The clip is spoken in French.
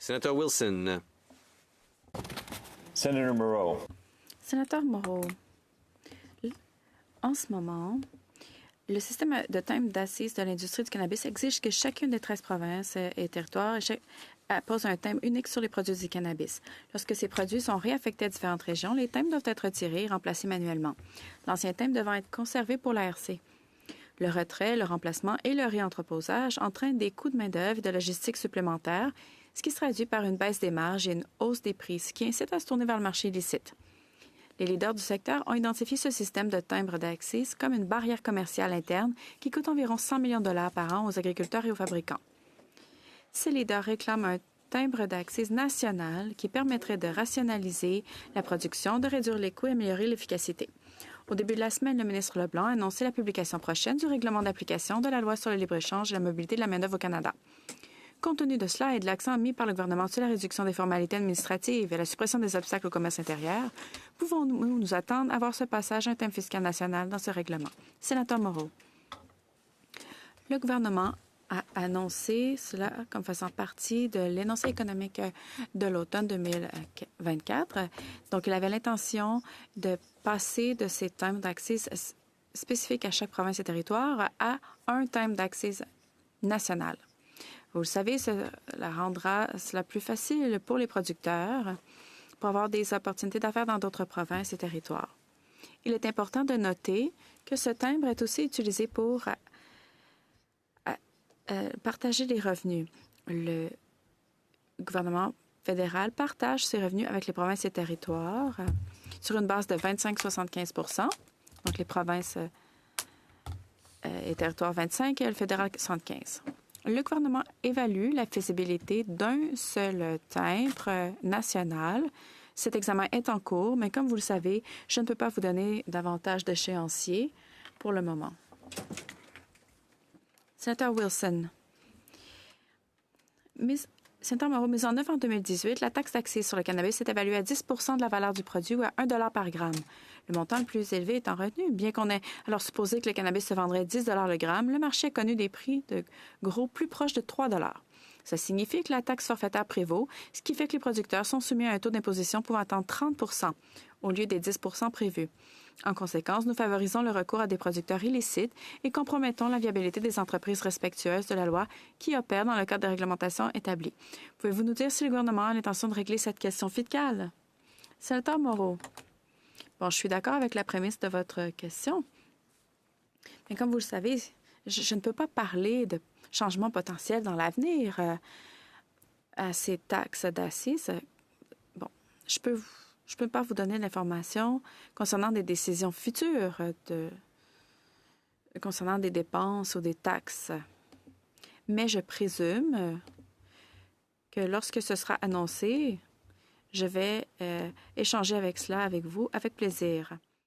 Sénateur Wilson. Senator Moreau. Sénateur Moreau, en ce moment, le système de timbre d'assises de l'industrie du cannabis exige que chacune des 13 provinces et territoires pose un timbre unique sur les produits du cannabis. Lorsque ces produits sont réaffectés à différentes régions, les timbres doivent être retirés et remplacés manuellement, l'ancien timbre devant être conservé pour l'ARC. Le retrait, le remplacement et le réentreposage entraînent des coûts de main-d'œuvre et de logistique supplémentaires, ce qui se traduit par une baisse des marges et une hausse des prix, ce qui incite à se tourner vers le marché illicite. Les leaders du secteur ont identifié ce système de timbre d'accise comme une barrière commerciale interne qui coûte environ 100 millions de dollars par an aux agriculteurs et aux fabricants. Ces leaders réclament un timbre d'accise national qui permettrait de rationaliser la production, de réduire les coûts et améliorer l'efficacité. Au début de la semaine, le ministre Leblanc a annoncé la publication prochaine du règlement d'application de la loi sur le libre-échange et la mobilité de la main-d'œuvre au Canada. Compte tenu de cela et de l'accent mis par le gouvernement sur la réduction des formalités administratives et la suppression des obstacles au commerce intérieur, pouvons-nous nous attendre à voir ce passage à un thème fiscal national dans ce règlement? Sénateur Moreau. Le gouvernement a annoncé cela comme faisant partie de l'énoncé économique de l'automne 2024. Donc, il avait l'intention de passer de ces timbres d'accise spécifiques à chaque province et territoire à un timbre d'accise national. Vous le savez, cela rendra cela plus facile pour les producteurs pour avoir des opportunités d'affaires dans d'autres provinces et territoires. Il est important de noter que ce timbre est aussi utilisé pour partager les revenus. Le gouvernement fédéral partage ses revenus avec les provinces et territoires sur une base de 25-75 %. Donc, les provinces et territoires 25 et le fédéral 75. Le gouvernement évalue la faisabilité d'un seul timbre national. Cet examen est en cours, mais comme vous le savez, je ne peux pas vous donner davantage d'échéanciers pour le moment. Sénateur Wilson. Sénateur Moreau, mise en œuvre en 2018, la taxe d'accise sur le cannabis est évaluée à 10 % de la valeur du produit ou à 1 $ par gramme. Le montant le plus élevé étant retenu. Bien qu'on ait alors supposé que le cannabis se vendrait 10 $ le gramme, le marché a connu des prix de gros plus proches de 3 $. Ça signifie que la taxe forfaitaire prévaut, ce qui fait que les producteurs sont soumis à un taux d'imposition pouvant atteindre 30 % au lieu des 10 % prévus. En conséquence, nous favorisons le recours à des producteurs illicites et compromettons la viabilité des entreprises respectueuses de la loi qui opèrent dans le cadre des réglementations établies. Pouvez-vous nous dire si le gouvernement a l'intention de régler cette question fiscale? Sénateur Moreau. Bon, je suis d'accord avec la prémisse de votre question. Mais comme vous le savez, je ne peux pas parler de changements potentiels dans l'avenir à ces taxes d'assises. Bon, je peux pas vous donner l'information concernant des décisions futures concernant des dépenses ou des taxes. Mais je présume que lorsque ce sera annoncé, je vais échanger avec cela avec vous avec plaisir.